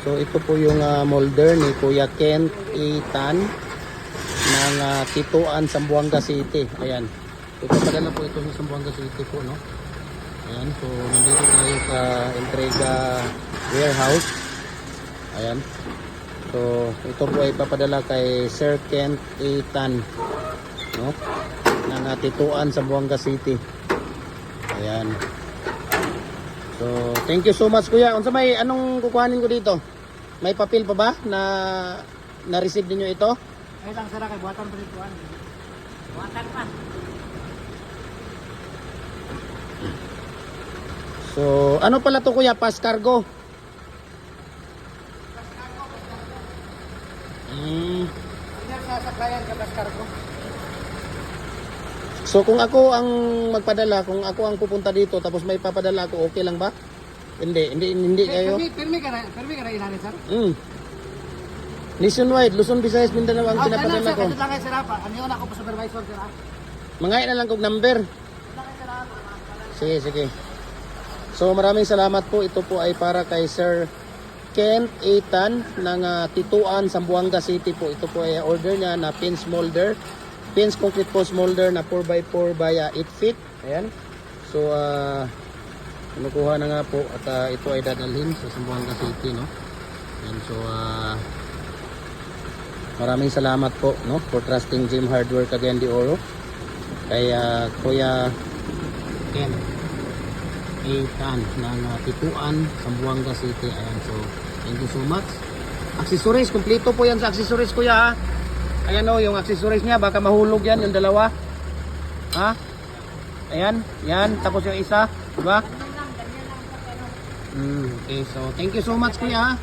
So ito po yung molder ni Kuya Kent Tan ng Tituan, Zamboanga City. Ayan. Ipapadala po ito sa Zamboanga City po, no? Ayan. So nandito tayo sa Entrega Warehouse. Ayan. So ito po ay ipapadala kay Sir Kent Tan, no? Ng Tituan, Zamboanga City. Ayan. So, thank you so much kuya. Unsa may anong kukuhanin ko dito? May papel pa ba na receive niyo ito? Ay lang sara kay buhatan pa dito. Buhatan pa. So, ano pala to kuya? Pass cargo. Ano sa client ka bas cargo? So, kung ako ang magpadala, kung ako ang pupunta dito tapos may papadala ako, okay lang ba? Hindi kayo. Permi ka na inanin sir. Nationwide, Luzon, Visayas, Mindanao ang pinapadala ko. Ano lang kay sir pa? Ano yun ako pa supervisor sir? Mangay na lang kog number. Sige. So maraming salamat po. Ito po ay para kay Sir Kent Tan ng Tituan, Zamboanga City po. Ito po ay order niya na pins molder. Pins concrete post molder na 4x4 by 8 feet. Ayan. So kinukuha na nga po at ito ay dadalhin sa Zamboanga City, no? Ayan. So maraming salamat po, no, for trusting Jim Hardware Cagayan de Oro kay Kuya Ken Tan ng Tituan, Zamboanga City. Ayan, so thank you so much. Accessories, kompleto po yan sa accessories kuya, ha? Ayan o, yung accessories niya, baka mahulog yan, yung dalawa, ha? Ayan, yan, tapos yung isa, diba? Okay, so thank you so much kuya, ha?